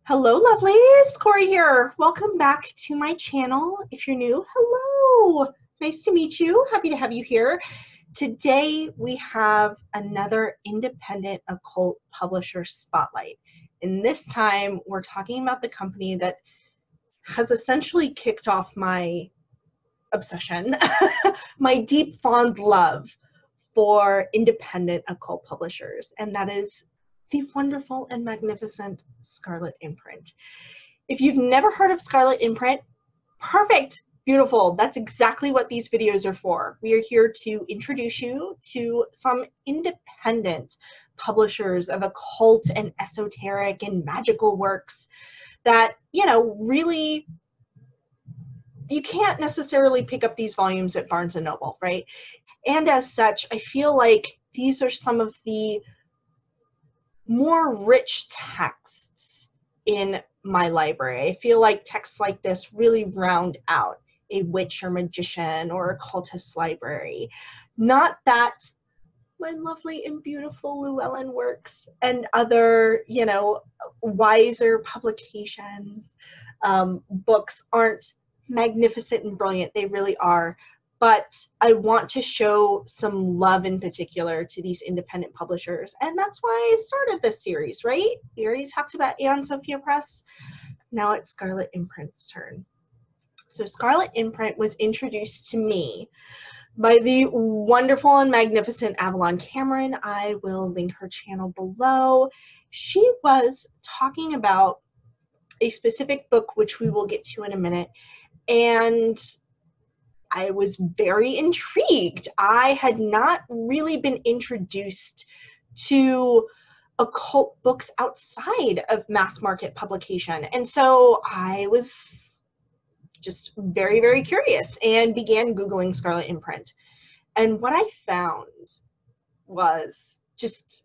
Hello, lovelies. Cory here. Welcome back to my channel. If you're new, hello. Nice to meet you. Happy to have you here. Today, we have another independent occult publisher spotlight. And this time, we're talking about the company that has essentially kicked off my obsession, my deep, fond love for independent occult publishers. And that is the wonderful and magnificent Scarlet Imprint. If you've never heard of Scarlet Imprint, perfect, beautiful. That's exactly what these videos are for. We are here to introduce you to some independent publishers of occult and esoteric and magical works that, you know, really, you can't necessarily pick up these volumes at Barnes & Noble, right? And as such, I feel like these are some of the more rich texts in my library. I feel like texts like this really round out a witch or magician or occultist library. Not that my lovely and beautiful Llewellyn works and other, you know, wiser publications, books aren't magnificent and brilliant. They really are. But I want to show some love in particular to these independent publishers. And that's why I started this series, right? We already talked about Aeon Sophia Press. Now it's Scarlet Imprint's turn. So Scarlet Imprint was introduced to me by the wonderful and magnificent Avalon Cameron. I will link her channel below. She was talking about a specific book, which we will get to in a minute. And I was very intrigued. I had not really been introduced to occult books outside of mass market publication. And so I was just very, very curious and began Googling Scarlet Imprint. And what I found was just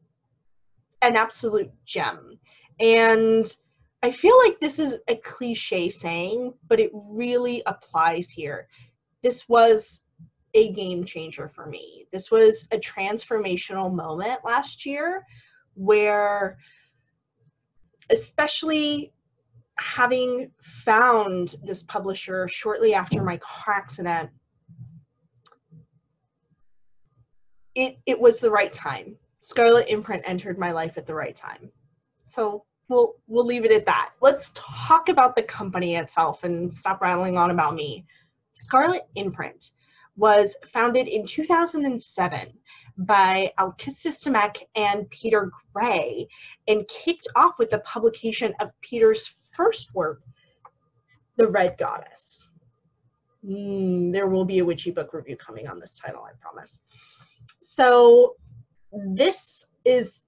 an absolute gem. And I feel like this is a cliche saying, but it really applies here. This was a game changer for me. This was a transformational moment last year where, especially having found this publisher shortly after my car accident, it was the right time. Scarlet Imprint entered my life at the right time. So we'll leave it at that. Let's talk about the company itself and stop rattling on about me. Scarlet Imprint was founded in 2007 by Alkistis Demek and Peter Gray and kicked off with the publication of Peter's first work, The Red Goddess. There will be a witchy book review coming on this title, I promise. So this is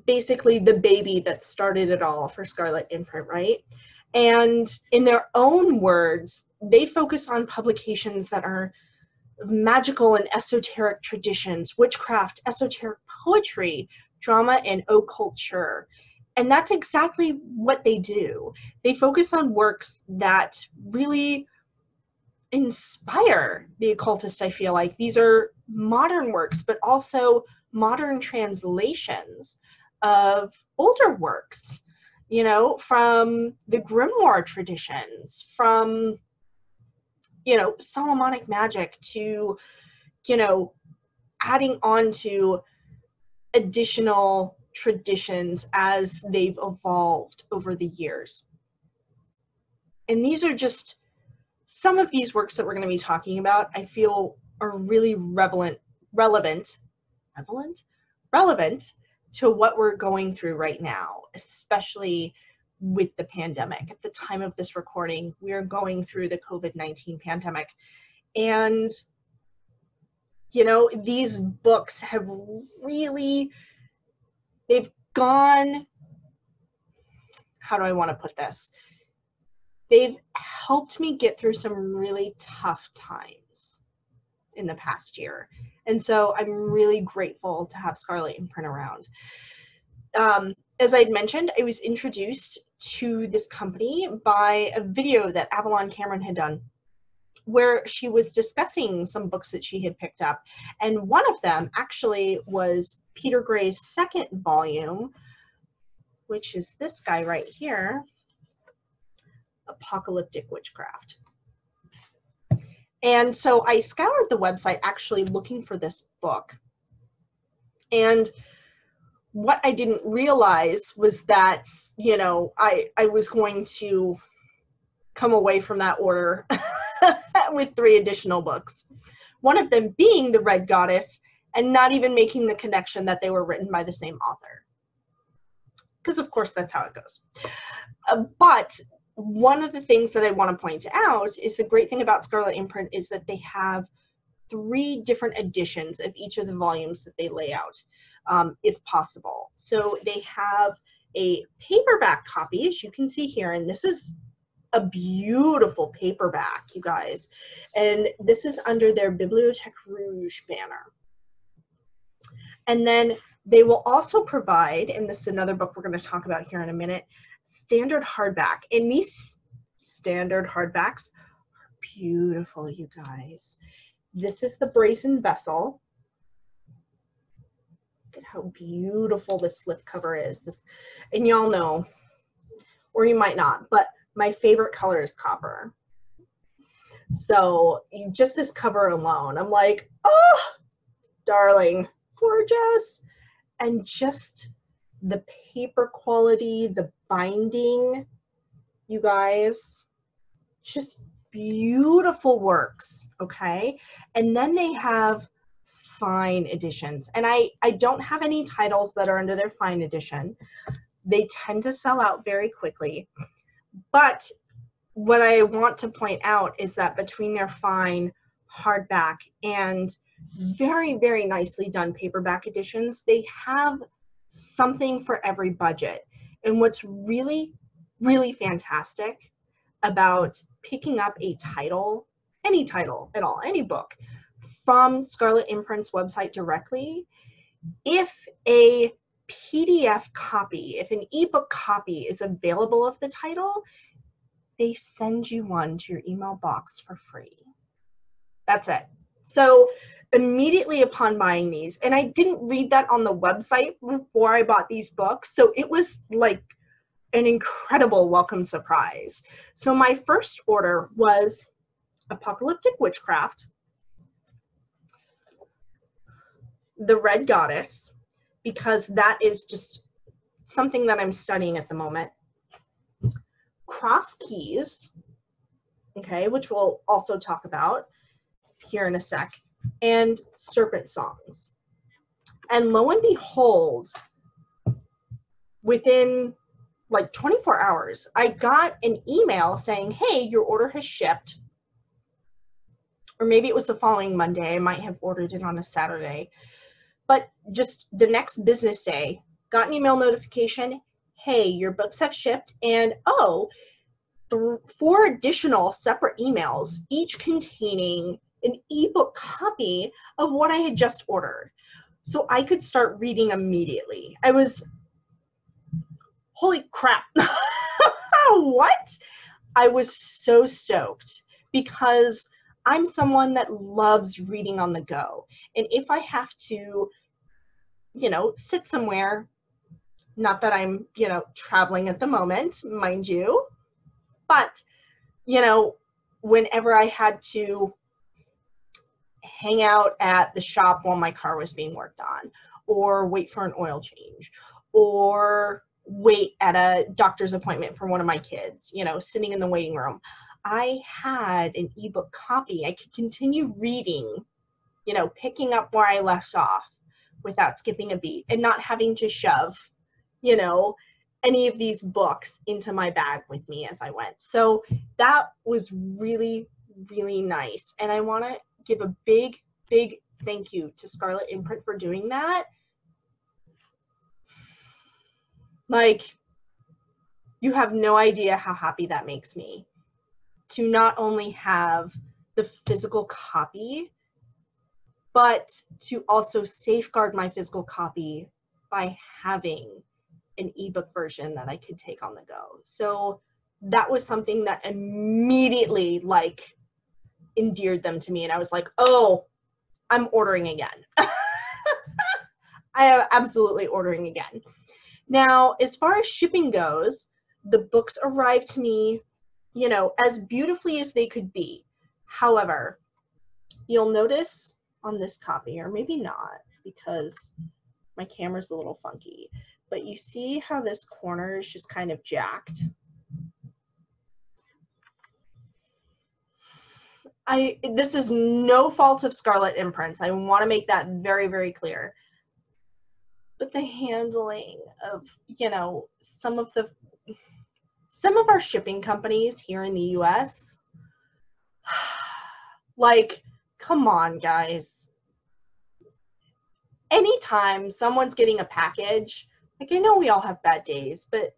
basically the baby that started it all for Scarlet Imprint, right? And in their own words, they focus on publications that are magical and esoteric traditions, witchcraft, esoteric poetry, drama, and occulture. And that's exactly what they do. They focus on works that really inspire the occultist, I feel like. These are modern works, but also modern translations of older works, you know, from the grimoire traditions, from, you know, Solomonic magic to, you know, adding on to additional traditions as they've evolved over the years. And these are just some of these works that we're going to be talking about, I feel are really relevant to what we're going through right now, especially with the pandemic. At the time of this recording, we are going through the COVID-19 pandemic. And, you know, these books have really, they've gone, how do I want to put this? They've helped me get through some really tough times in the past year. And so I'm really grateful to have Scarlet Imprint around. As I'd mentioned, I was introduced to this company by a video that Avalon Cameron had done where she was discussing some books that she had picked up. And one of them actually was Peter Gray's second volume, which is this guy right here, Apocalyptic Witchcraft. And so I scoured the website actually looking for this book. And what I didn't realize was that, you know, I was going to come away from that order with 3 additional books. One of them being The Red Goddess, and not even making the connection that they were written by the same author. Because of course that's how it goes. But one of the things that I want to point out is the great thing about Scarlet Imprint is that they have 3 different editions of each of the volumes that they lay out, if possible. So they have a paperback copy, as you can see here, and this is a beautiful paperback, you guys. And this is under their Bibliothèque Rouge banner. And then they will also provide, and this is another book we're going to talk about here in a minute, standard hardback. And these standard hardbacks are beautiful, you guys. This is the Brazen Vessel. Look at how beautiful this slipcover is. This, and y'all know, or you might not, but my favorite color is copper. So just this cover alone, I'm like, oh, darling, gorgeous. And just the paper quality, the binding, you guys, just beautiful works, okay? And then they have fine editions. And I don't have any titles that are under their fine edition. They tend to sell out very quickly. But what I want to point out is that between their fine hardback and very, very nicely done paperback editions, they have something for every budget. And what's really, really fantastic about picking up a title, any title at all, any book, from Scarlet Imprint's website directly, if a PDF copy, if an ebook copy is available of the title, they send you one to your email box for free. That's it. So immediately upon buying these, and I didn't read that on the website before I bought these books, so it was like an incredible welcome surprise. So my first order was Apocalyptic Witchcraft, The Red Goddess, because that is just something that I'm studying at the moment. Cross Keys, okay, which we'll also talk about here in a sec, and Serpent Songs. And lo and behold, within like 24 hours, I got an email saying, hey, your order has shipped. Or maybe it was the following Monday. I might have ordered it on a Saturday. But just the next business day, got an email notification, hey, your books have shipped, and oh, 4 additional separate emails, each containing an ebook copy of what I had just ordered. So I could start reading immediately. I was, holy crap, what? I was so stoked because I'm someone that loves reading on the go. And if I have to, you know, sit somewhere, not that I'm, you know, traveling at the moment, mind you, but, you know, whenever I had to hang out at the shop while my car was being worked on, or wait for an oil change, or wait at a doctor's appointment for one of my kids, you know, sitting in the waiting room, I had an ebook copy. I could continue reading, you know, picking up where I left off without skipping a beat and not having to shove, you know, any of these books into my bag with me as I went. So that was really, really nice. And I want to give a big, big thank you to Scarlet Imprint for doing that. Like, you have no idea how happy that makes me to not only have the physical copy, but to also safeguard my physical copy by having an ebook version that I could take on the go. So that was something that immediately like endeared them to me. And I was like, oh, I'm ordering again. I am absolutely ordering again. Now, as far as shipping goes, the books arrived to me, you know, as beautifully as they could be. However, you'll notice on this copy, or maybe not, because my camera's a little funky, but you see how this corner is just kind of jacked? This is no fault of Scarlet Imprints. I want to make that very, very clear. But the handling of, you know, some of our shipping companies here in the US, like, come on, guys. Anytime someone's getting a package, like, I know we all have bad days, but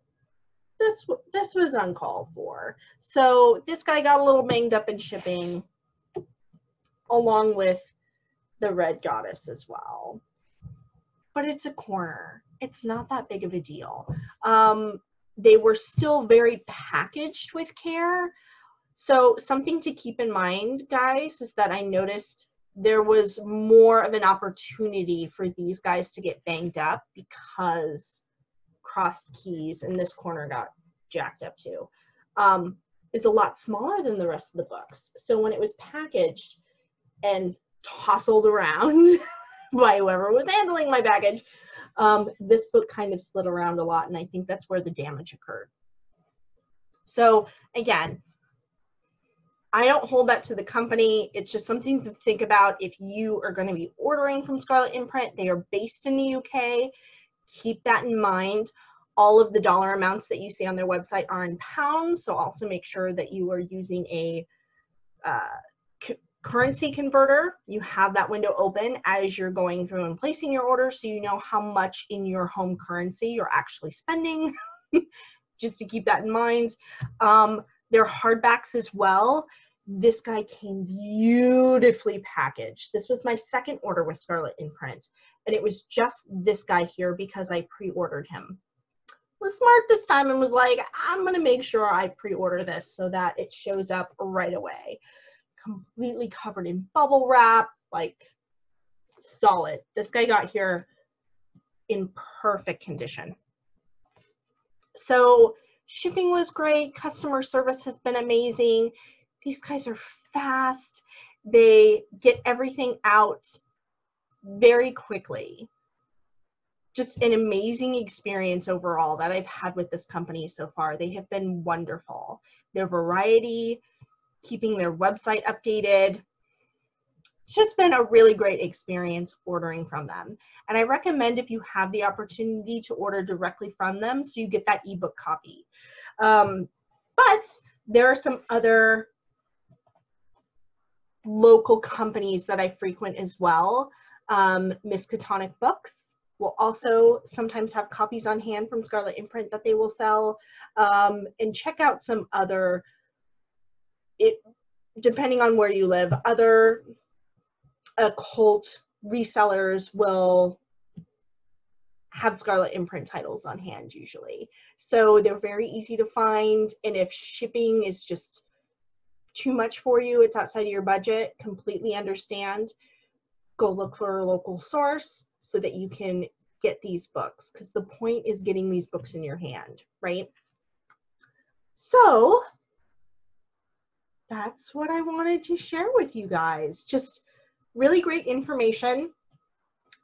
this was uncalled for. So this guy got a little banged up in shipping, along with the Red Goddess as well. But it's a corner. It's not that big of a deal. They were still very packaged with care. So something to keep in mind, guys, is that I noticed there was more of an opportunity for these guys to get banged up because crossed keys, and this corner got jacked up too, is a lot smaller than the rest of the books. So when it was packaged and tousled around by whoever was handling my package, this book kind of slid around a lot, and I think that's where the damage occurred. So again, I don't hold that to the company. It's just something to think about if you are going to be ordering from Scarlet Imprint. They are based in the UK. Keep that in mind. All of the dollar amounts that you see on their website are in pounds, so also make sure that you are using a currency converter. You have that window open as you're going through and placing your order, so you know how much in your home currency you're actually spending, just to keep that in mind. They're hardbacks as well. This guy came beautifully packaged. This was my second order with Scarlet Imprint, and it was just this guy here because I pre-ordered him. Was smart this time and was like, I'm gonna make sure I pre-order this so that it shows up right away. Completely covered in bubble wrap, like solid. This guy got here in perfect condition. So shipping was great. Customer service has been amazing. These guys are fast. They get everything out very quickly. Just an amazing experience overall that I've had with this company so far. They have been wonderful. Their variety, keeping their website updated. It's just been a really great experience ordering from them. And I recommend, if you have the opportunity, to order directly from them so you get that ebook copy. But there are some other local companies that I frequent as well. Miskatonic Books will also sometimes have copies on hand from Scarlet Imprint that they will sell. And check out some other, depending on where you live, other occult resellers will have Scarlet Imprint titles on hand usually. So they're very easy to find, and if shipping is just too much for you, it's outside of your budget, completely understand. Go look for a local source so that you can get these books, because the point is getting these books in your hand, right? So that's what I wanted to share with you guys. Just really great information.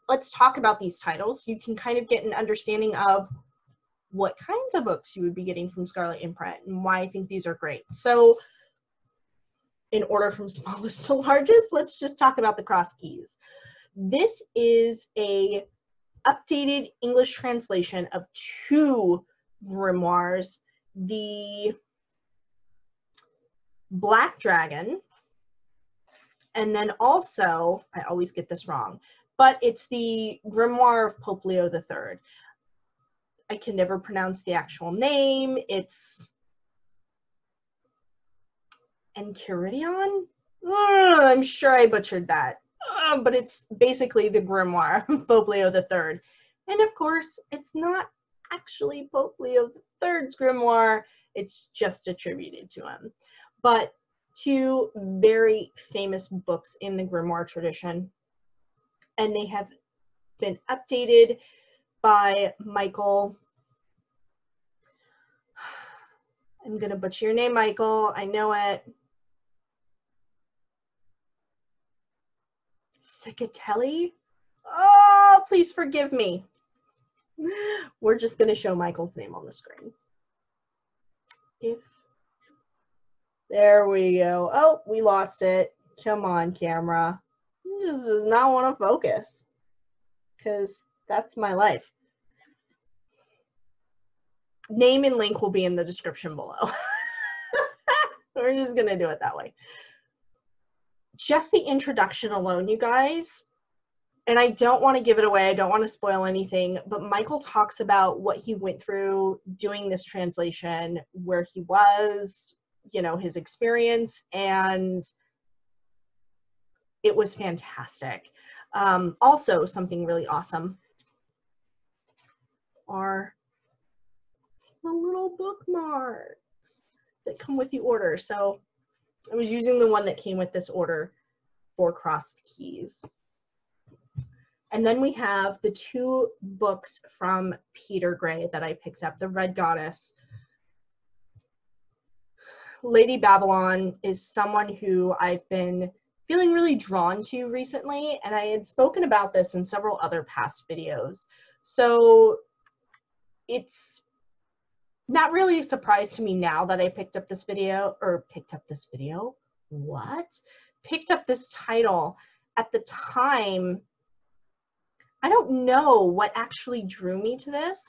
Let's talk about these titles so you can kind of get an understanding of what kinds of books you would be getting from Scarlet Imprint and why I think these are great. So in order from smallest to largest, let's just talk about the cross keys. This is a updated English translation of two grimoires, the Black Dragon, and then also, I always get this wrong, but it's the grimoire of Pope Leo III. I can never pronounce the actual name. It's Enchiridion? I'm sure I butchered that. But it's basically the grimoire of Pope Leo III. And of course, it's not actually Pope Leo III's grimoire. It's just attributed to him. But two very famous books in the grimoire tradition. And they have been updated by Michael I'm going to butcher your name, Michael. I know it. Cicatelli? Oh, please forgive me. We're just going to show Michael's name on the screen. There we go. Oh, we lost it. Come on, camera. This does not want to focus because that's my life. Name and link will be in the description below. We're just going to do it that way. Just the introduction alone, you guys, and I don't want to give it away, I don't want to spoil anything, but Michael talks about what he went through doing this translation, where he was, you know, his experience, and it was fantastic. Also, something really awesome are the little bookmarks that come with the order. So I was using the one that came with this order for crossed keys. And then we have the 2 books from Peter Gray that I picked up, The Red Goddess. Lady Babylon is someone who I've been feeling really drawn to recently, and I had spoken about this in several other past videos. So it's not really a surprise to me now that I picked up this title. At the time, I don't know what actually drew me to this,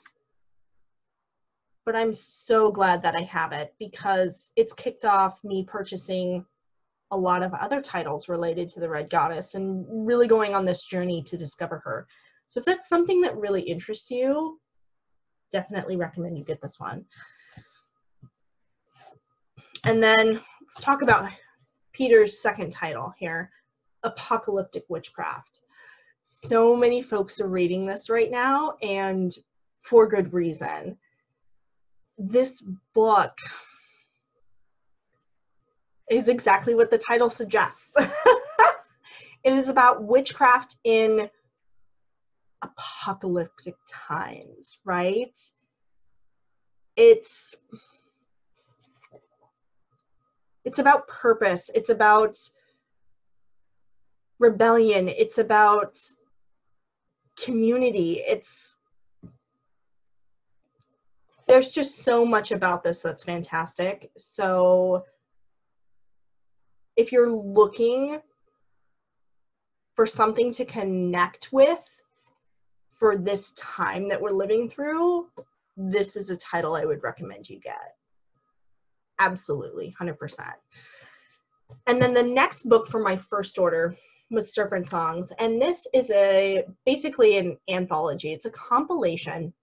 but I'm so glad that I have it because it's kicked off me purchasing a lot of other titles related to the Red Goddess and really going on this journey to discover her. So if that's something that really interests you, definitely recommend you get this one. And then let's talk about Peter's second title here, Apocalyptic Witchcraft. So many folks are reading this right now, and for good reason. This book is exactly what the title suggests. It is about witchcraft in apocalyptic times, right? It's about purpose. It's about rebellion. It's about community. There's just so much about this that's fantastic. So if you're looking for something to connect with for this time that we're living through, this is a title I would recommend you get. Absolutely, 100%. And then the next book from my first order was Serpent Songs, and this is basically an anthology. It's a compilation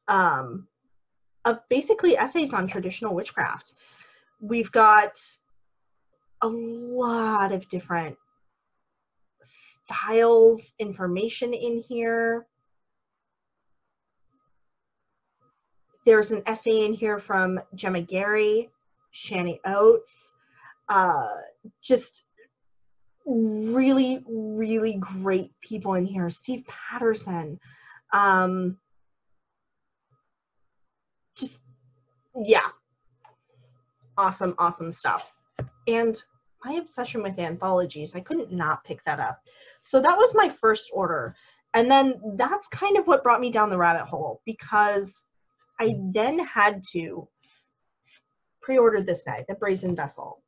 of basically essays on traditional witchcraft. We've got a lot of different styles, information in here. There's an essay in here from Gemma Gary, Shani Oates, just really, really great people in here. Steve Patterson. Just, yeah. Awesome, awesome stuff. And my obsession with anthologies, I couldn't not pick that up. So that was my first order. And then that's kind of what brought me down the rabbit hole, because I then had to pre-order this guy, The Brazen Vessel.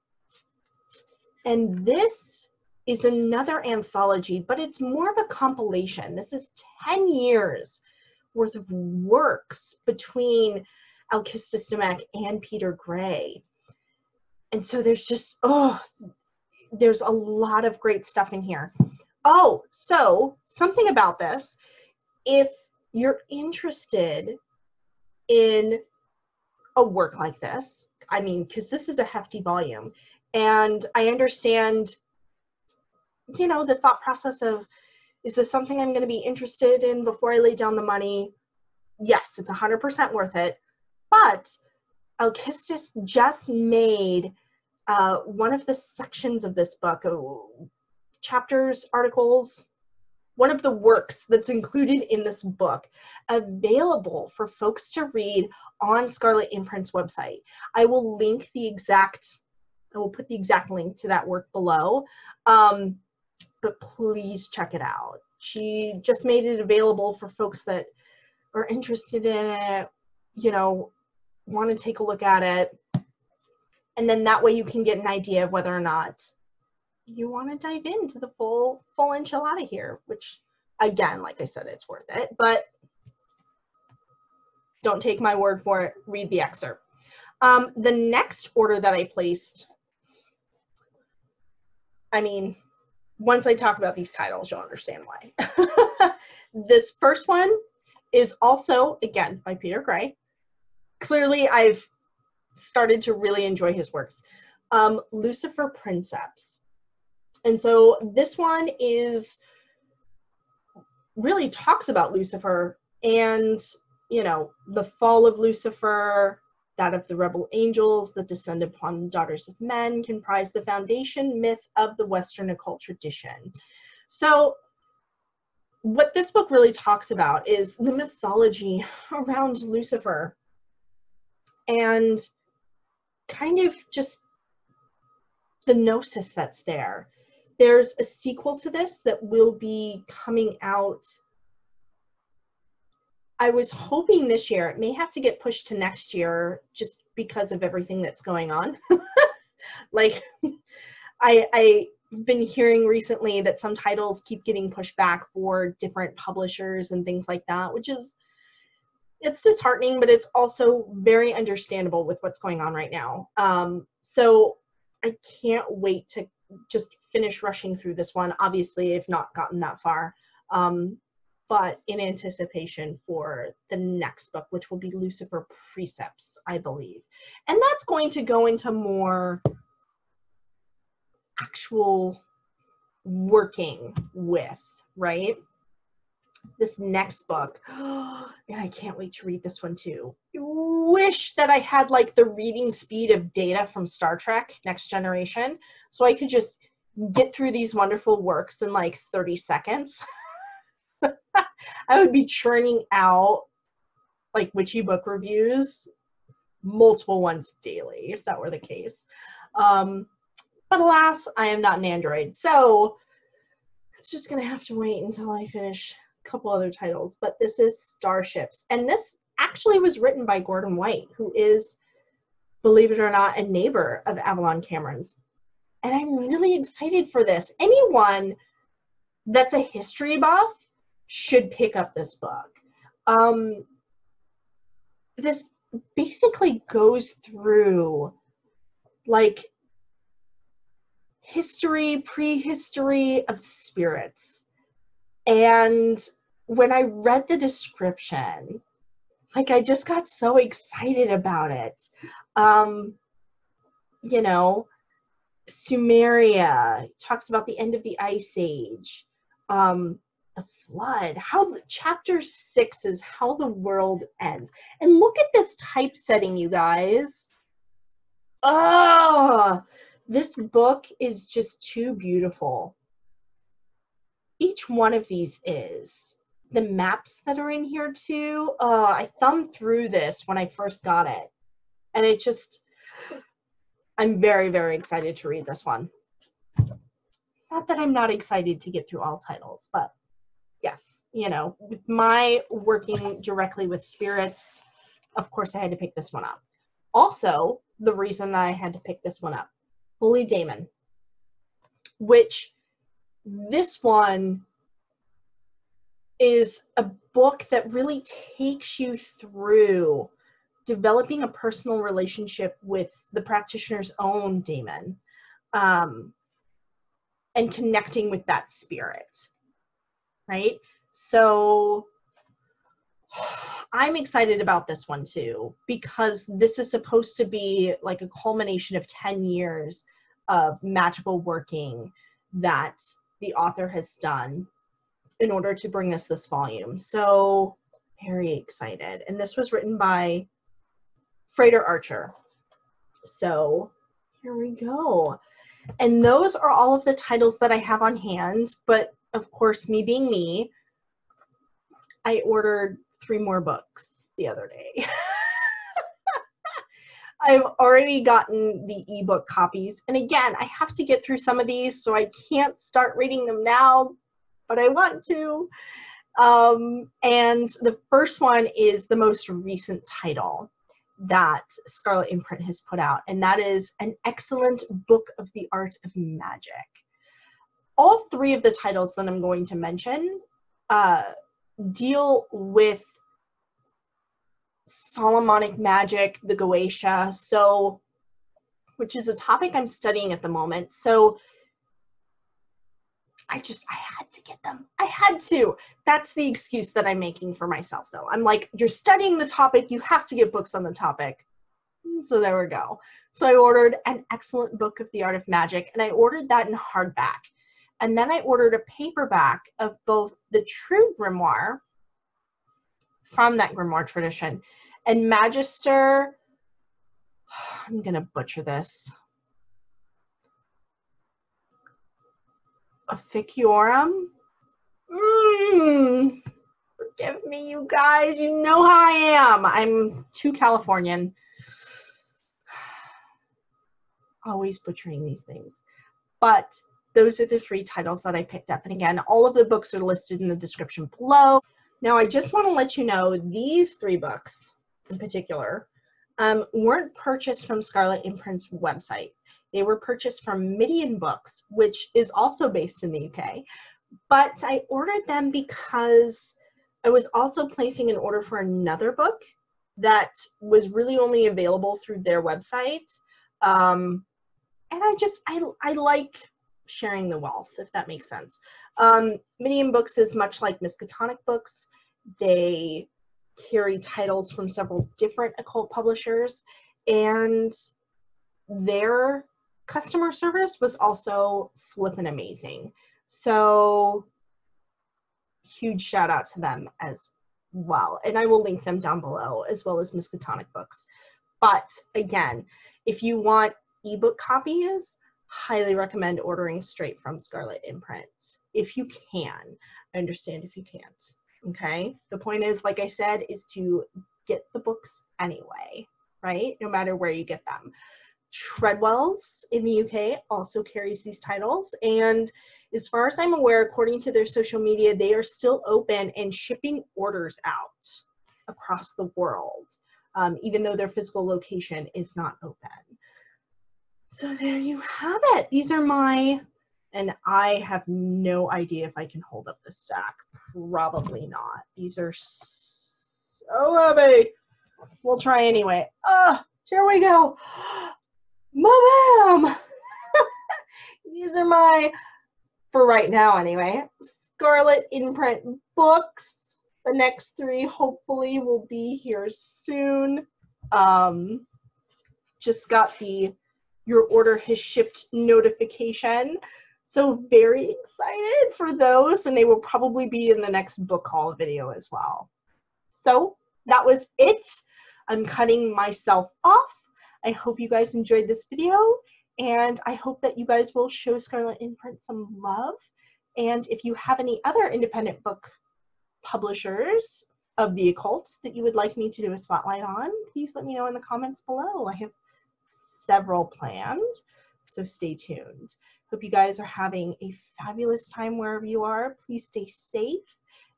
And this is another anthology, but it's more of a compilation. This is 10 years worth of works between Alkistis Demek and Peter Gray. And so there's just, there's a lot of great stuff in here. Oh, so something about this, if you're interested in a work like this, I mean, because this is a hefty volume, and I understand, you know, the thought process of, is this something I'm going to be interested in before I lay down the money? Yes, it's 100% worth it. But Alkistis just made one of the sections of this book, chapters, articles, one of the works that's included in this book available for folks to read on Scarlet Imprint's website. I will put the exact link to that work below, but please check it out. She just made it available for folks that are interested in it, you know, want to take a look at it, and then that way you can get an idea of whether or not you want to dive into the full enchilada here, which again, like I said, it's worth it, but don't take my word for it, read the excerpt. The next order that I placed, I mean, once I talk about these titles, you'll understand why. This first one is also, again, by Peter Gray. Clearly, I've started to really enjoy his works. Lucifer Princeps. And so this one really talks about Lucifer and, you know, the fall of Lucifer, that of the rebel angels that descend upon daughters of men, comprise the foundation myth of the Western occult tradition. So what this book really talks about is the mythology around Lucifer and kind of just the gnosis that's there. There's a sequel to this that will be coming out, I was hoping this year. It may have to get pushed to next year just because of everything that's going on. Like, I've been hearing recently that some titles keep getting pushed back for different publishers and things like that, which is, it's disheartening, but it's also very understandable with what's going on right now. So I can't wait to just finish rushing through this one. Obviously, I've not gotten that far, but in anticipation for the next book, which will be Lucifer Precepts, I believe. And that's going to go into more actual working with, right? This next book, and I can't wait to read this one too. I wish that I had like the reading speed of Data from Star Trek Next Generation, so I could just get through these wonderful works in like 30 seconds. I would be churning out like witchy book reviews, multiple ones daily, if that were the case. But alas, I am not an android, so it's just gonna have to wait until I finish a couple other titles. But this is Starships, and this actually was written by Gordon White, who is, believe it or not, a neighbor of Avalon Cameron's. And I'm really excited for this. Anyone that's a history buff should pick up this book. This basically goes through like history, prehistory of spirits. And when I read the description, like I just got so excited about it. You know, Sumeria talks about the end of the Ice Age, the flood, chapter 6 is how the world ends. And look at this typesetting, you guys. Oh, this book is just too beautiful. Each one of these is. The maps that are in here too. I thumbed through this when I first got it. And it just, I'm very, very excited to read this one. Not that I'm not excited to get through all titles, but yes, you know, with my working directly with spirits, of course I had to pick this one up. Also, the reason I had to pick this one up, Holy Daemon, which this one is a book that really takes you through developing a personal relationship with the practitioner's own daemon, and connecting with that spirit, right? So I'm excited about this one too, because this is supposed to be like a culmination of 10 years of magical working that the author has done in order to bring us this volume. So very excited. And this was written by Frater Archer. So here we go. And those are all of the titles that I have on hand, but of course, me being me, I ordered 3 more books the other day. I've already gotten the ebook copies. And again, I have to get through some of these, so I can't start reading them now, but I want to. And the first one is the most recent title that Scarlet Imprint has put out, and that is An Excellent Book of the Art of Magic. All 3 of the titles that I'm going to mention deal with Solomonic magic, the Goetia, so, which is a topic I'm studying at the moment. So I had to get them. I had to. That's the excuse that I'm making for myself, though. I'm like, you're studying the topic, you have to get books on the topic. So there we go. So I ordered An Excellent Book of the Art of Magic, and I ordered that in hardback. And then I ordered a paperback of both the True Grimoire from that grimoire tradition and Magister, I'm going to butcher this, Officiorum? Forgive me, you guys. You know how I am. I'm too Californian. Always butchering these things. But those are the 3 titles that I picked up. And again, all of the books are listed in the description below. Now, I just want to let you know these 3 books in particular weren't purchased from Scarlet Imprint's website. They were purchased from Midian Books, which is also based in the UK. But I ordered them because I was also placing an order for another book that was really only available through their website. And I like sharing the wealth, if that makes sense. Midian Books is much like Miskatonic Books. They carry titles from several different occult publishers, and their customer service was also flippin' amazing. So huge shout out to them as well. And I will link them down below, as well as Miskatonic Books. But again, if you want ebook copies, highly recommend ordering straight from Scarlet Imprint. If you can. I understand if you can't. Okay? The point is, like I said, is to get the books anyway, right? No matter where you get them. Treadwell's in the UK also carries these titles, and as far as I'm aware, according to their social media, they are still open and shipping orders out across the world, even though their physical location is not open. So there you have it. These are my, and I have no idea if I can hold up the stack. Probably not. These are so heavy. We'll try anyway. Here we go. Ma-bam! These are my, for right now anyway, Scarlet Imprint books. The next 3 hopefully will be here soon. Just got the your order has shipped notification. So very excited for those, and they will probably be in the next book haul video as well. So that was it. I'm cutting myself off. I hope you guys enjoyed this video, and I hope that you guys will show Scarlet Imprint some love. And if you have any other independent book publishers of the occult that you would like me to do a spotlight on, please let me know in the comments below. I have several planned, so stay tuned. Hope you guys are having a fabulous time wherever you are. Please stay safe,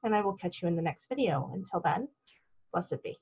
and I will catch you in the next video. Until then, blessed be.